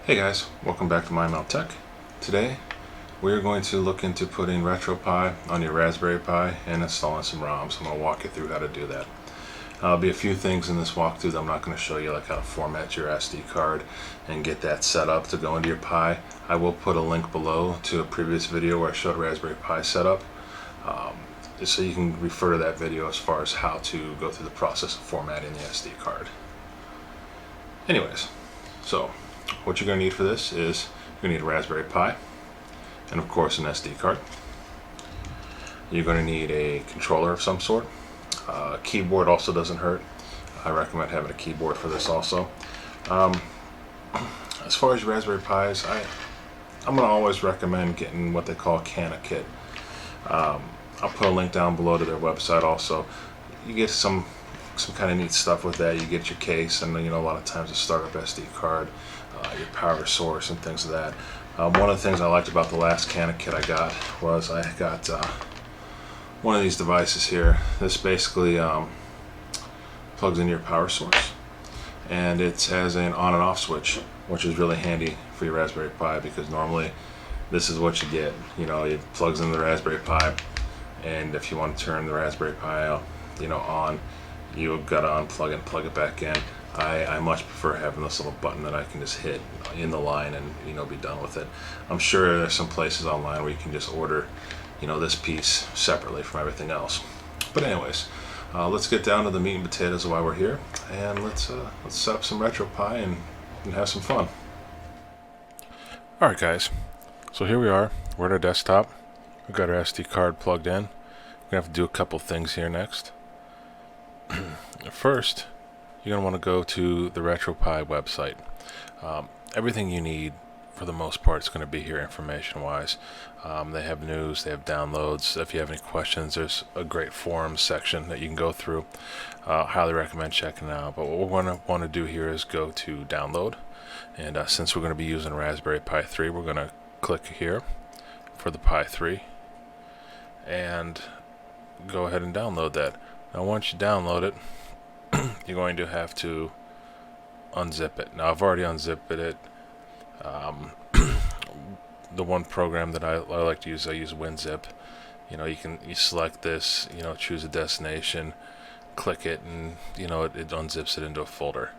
Hey guys, welcome back to MyMouth Tech. Today we're going to look into putting Retropie on your Raspberry Pi and installing some ROMs. I'm going to walk you through how to do that. There'll be a few things in this walkthrough that I'm not going to show you, like how to format your SD card and get that set up to go into your Pi. I will put a link below to a previous video where I showed Raspberry Pi setup, so you can refer to that video as far as how to go through the process of formatting the SD card. Anyways, so what you're going to need for this is you're going to need a Raspberry Pi and of course an SD card. You're going to need a controller of some sort. A keyboard also doesn't hurt. I recommend having a keyboard for this also. As far as Raspberry Pis, I'm going to always recommend getting what they call a Cana kit. I'll put a link down below to their website also. You get some kind of neat stuff with that. You get your case and a lot of times a startup SD card, your power source and things of that. One of the things I liked about the last Cana kit I got was I got one of these devices here. This basically plugs into your power source, and it has an on and off switch, which is really handy for your Raspberry Pi because normally this is what you get. It plugs into the Raspberry Pi, and if you want to turn the Raspberry Pi on, you've got to unplug it and plug it back in. I much prefer having this little button that I can just hit in the line and be done with it. I'm sure there's some places online where you can just order this piece separately from everything else. But anyways, let's get down to the meat and potatoes of why we're here, and let's set up some Retropie and have some fun. Alright guys, so here we are. We're at our desktop. We've got our SD card plugged in. We're going to have to do a couple things here next. First, you're going to want to go to the Retropie website. Everything you need, for the most part, is going to be here information-wise. They have news, they have downloads. If you have any questions, there's a great forums section that you can go through. Highly recommend checking it out. But what we're going to want to do here is go to download. And since we're going to be using Raspberry Pi 3, we're going to click here for the Pi 3 and go ahead and download that. Now once you download it, you're going to have to unzip it. Now I've already unzipped it. The one program that I like to use, I use WinZip. You select this, choose a destination, click it, and it unzips it into a folder.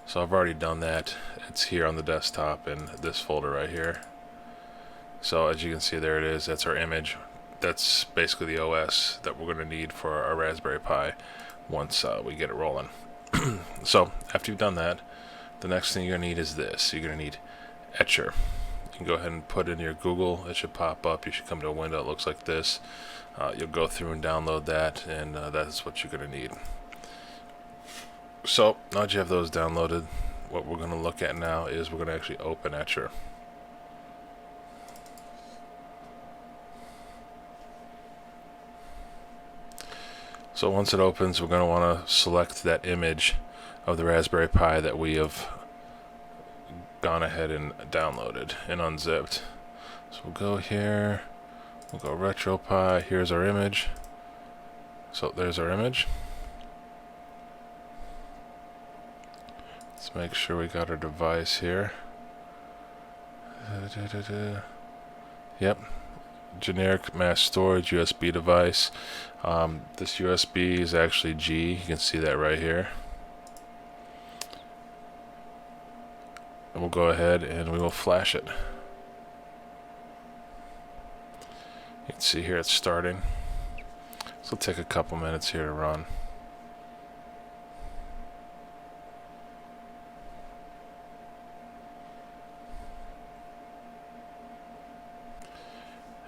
So I've already done that. It's here on the desktop in this folder right here. So as you can see, there it is. That's our image. That's basically the OS that we're going to need for our Raspberry Pi once we get it rolling. So after you've done that, the next thing you're going to need is this. You're going to need Etcher. You can go ahead and put in your Google. It should pop up. You should come to a window that looks like this. You'll go through and download that, and that's what you're going to need. So now that you have those downloaded, what we're going to look at now is we're going to actually open Etcher. So once it opens, we're going to want to select that image of the Raspberry Pi that we have gone ahead and downloaded and unzipped. So we'll go here, we'll go Retropie, here's our image. So there's our image. Let's make sure we got our device here. Yep. Generic mass storage USB device. This USB is actually G. You can see that right here. And we'll go ahead and we will flash it. You can see here it's starting. So it'll take a couple minutes here to run.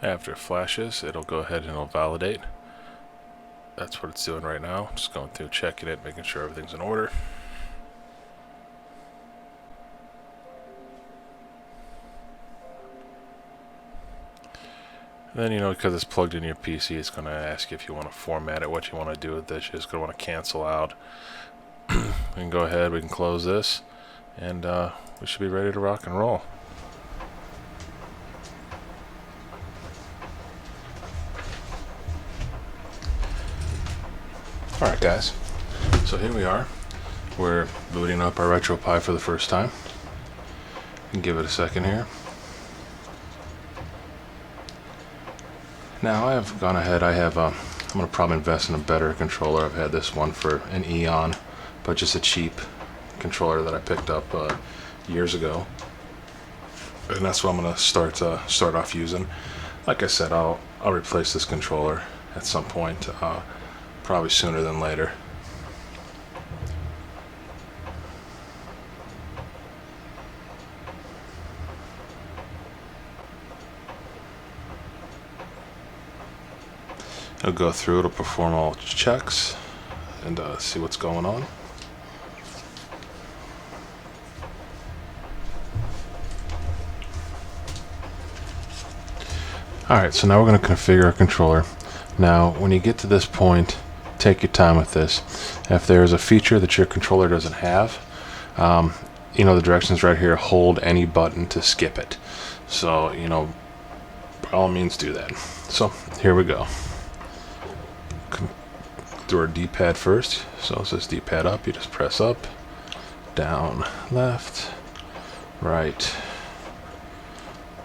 After it flashes, it'll go ahead and it'll validate. That's what it's doing right now. Just going through, checking it, making sure everything's in order. And then, because it's plugged in your PC, it's going to ask you if you want to format it, what you want to do with this. You're just going to want to cancel out. We can go ahead, we can close this, and we should be ready to rock and roll. Alright guys, so here we are. We're booting up our Retropie for the first time. Give it a second here. Now I have gone ahead, I'm going to probably invest in a better controller. I've had this one for an eon, but just a cheap controller that I picked up years ago. And that's what I'm going to start off using. Like I said, I'll replace this controller at some point, probably sooner than later. It'll go through, it'll perform all its checks and see what's going on. Alright, so now we're going to configure our controller. Now, when you get to this point, take your time with this. If there's a feature that your controller doesn't have, the directions right here, hold any button to skip it. So, by all means do that. So, here we go. Do our D-pad first. So it says D-pad up, you just press up, down, left, right,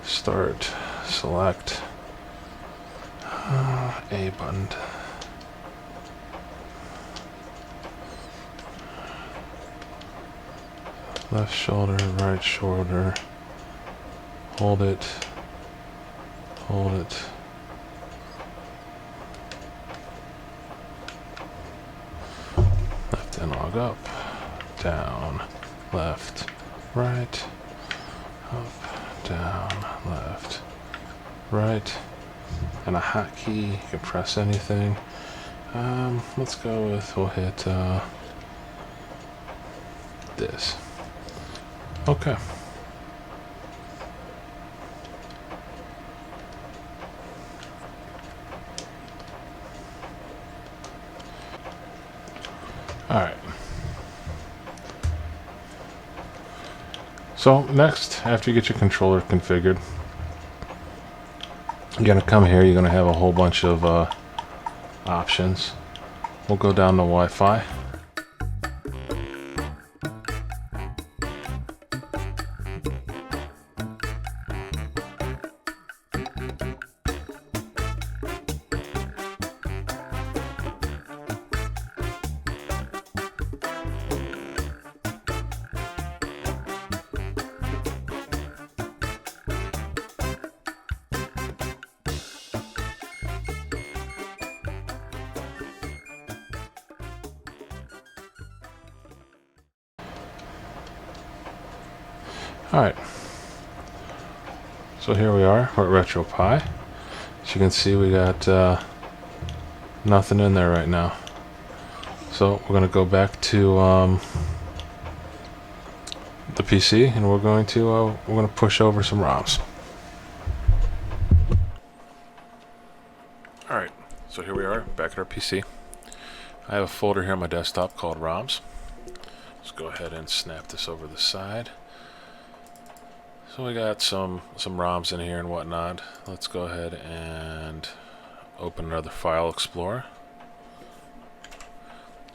start, select, A button. Left shoulder, right shoulder, hold it, left analog up, down, left, right, up, down, left, right, and a hotkey, you can press anything. Let's go with, we'll hit this. Okay. Alright. So next, after you get your controller configured, you're going to come here, you're going to have a whole bunch of options. We'll go down to Wi-Fi. Alright, so here we are, we're at Retropie. As you can see, we got nothing in there right now. So we're going to go back to the PC, and we're going to push over some ROMs. Alright, so here we are, back at our PC. I have a folder here on my desktop called ROMs. Let's go ahead and snap this over the side. So we got some ROMs in here and whatnot. Let's go ahead and open another file explorer.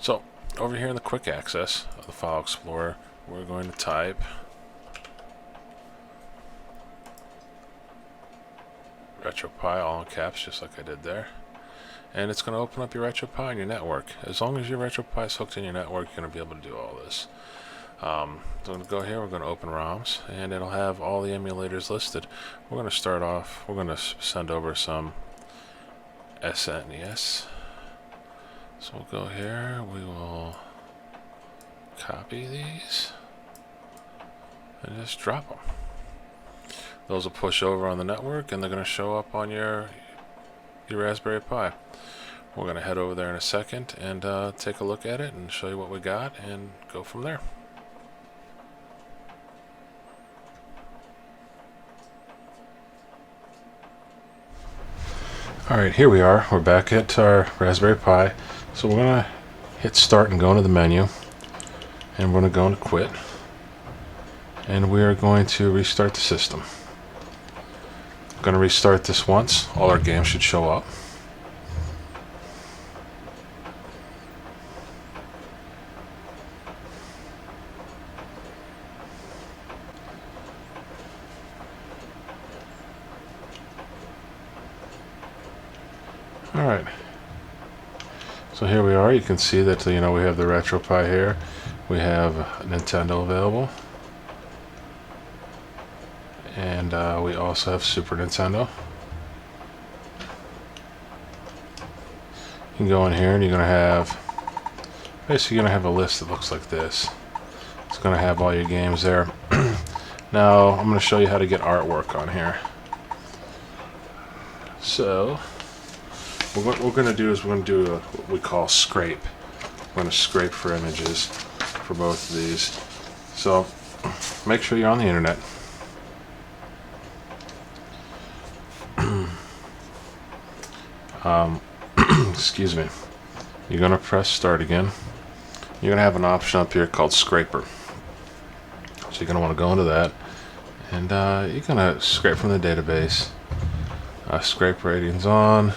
So over here in the quick access of the file explorer, we're going to type Retropie, all in caps, just like I did there. And it's going to open up your Retropie on your network. As long as your Retropie is hooked in your network, you're going to be able to do all this. So I'm going to go here, we're going to open ROMs, and it'll have all the emulators listed. We're going to start off, we're going to send over some SNES. So we'll go here, we will copy these, and just drop them. Those will push over on the network, and they're going to show up on your Raspberry Pi. We're going to head over there in a second and take a look at it and show you what we got and go from there. Alright, here we are. We're back at our Raspberry Pi. So we're going to hit start and go into the menu. And we're going to go into quit. And we are going to restart the system. I'm going to restart this once. All our games should show up. Alright, so here we are. You can see that, we have the Retropie here. We have Nintendo available. And we also have Super Nintendo. You can go in here and you're going to have, basically you're going to have a list that looks like this. It's going to have all your games there. Now, I'm going to show you how to get artwork on here. So, what we're going to do is we're going to do what we call scrape. We're going to scrape for images for both of these. So, make sure you're on the internet. Excuse me. You're going to press start again. You're going to have an option up here called scraper. So you're going to want to go into that. And you're going to scrape from the database. Scrape ratings on.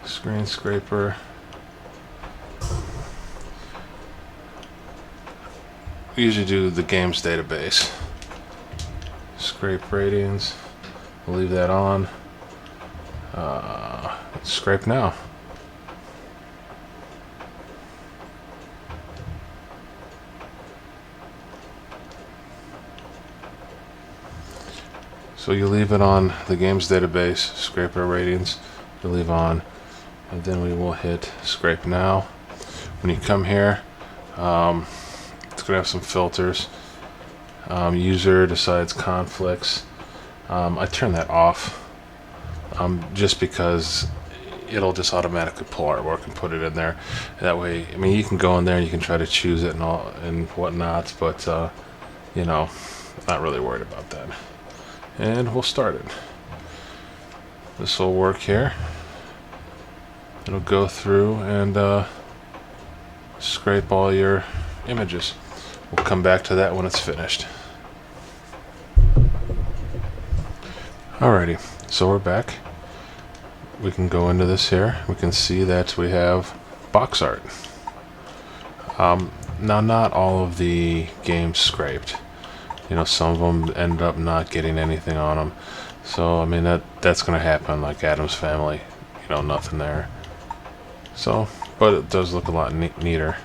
Screen scraper. We usually do the games database. Scrape ratings. We'll leave that on. Scrape now. So you leave it on the games database, scrape our ratings, you leave on, and then we will hit scrape now. When you come here, it's going to have some filters. User decides conflicts. I turn that off just because it'll just automatically pull artwork and put it in there. That way, I mean, you can go in there and you can try to choose it and all and whatnot, but not really worried about that. And we'll start it. This will work here. It'll go through and scrape all your images. We'll come back to that when it's finished. Alrighty, so we're back. We can go into this here. We can see that we have box art. Now, not all of the games scraped. Some of them end up not getting anything on them. So, I mean, that's going to happen, like Addams Family. Nothing there. So, but it does look a lot neater.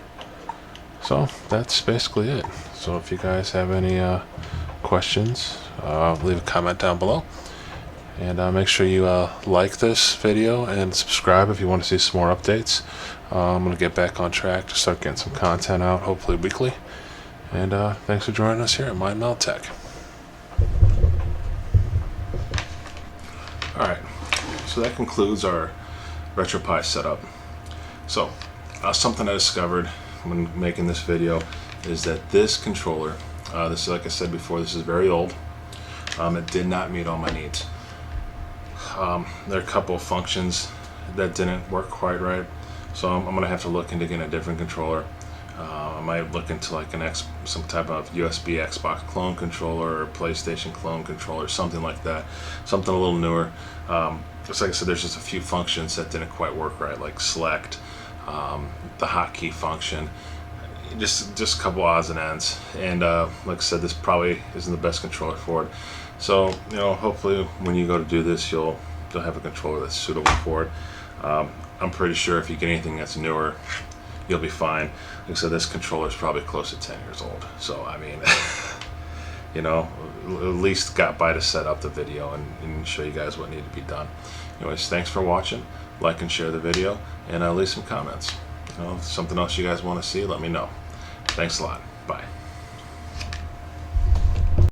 So, that's basically it. So, if you guys have any questions, leave a comment down below. And make sure you like this video and subscribe if you want to see some more updates. I'm going to get back on track to start getting some content out, hopefully weekly. And thanks for joining us here at MindMeld Tech. Alright, so that concludes our Retropie setup. So, something I discovered when making this video is that this controller, this is, like I said before, this is very old. It did not meet all my needs. There are a couple of functions that didn't work quite right, so I'm going to have to look into getting a different controller. I might look into like some type of USB Xbox clone controller or PlayStation clone controller, something like that, something a little newer. Just like I said, there's just a few functions that didn't quite work right, like select, the hotkey function, just a couple odds and ends. And like I said, this probably isn't the best controller for it. So, hopefully when you go to do this, you'll have a controller that's suitable for it. I'm pretty sure if you get anything that's newer, you'll be fine. Like I said, this controller is probably close to 10 years old. So, I mean, at least got by to set up the video and show you guys what needed to be done. Anyways, thanks for watching. Like and share the video, and leave some comments. If something else you guys want to see, let me know. Thanks a lot. Bye.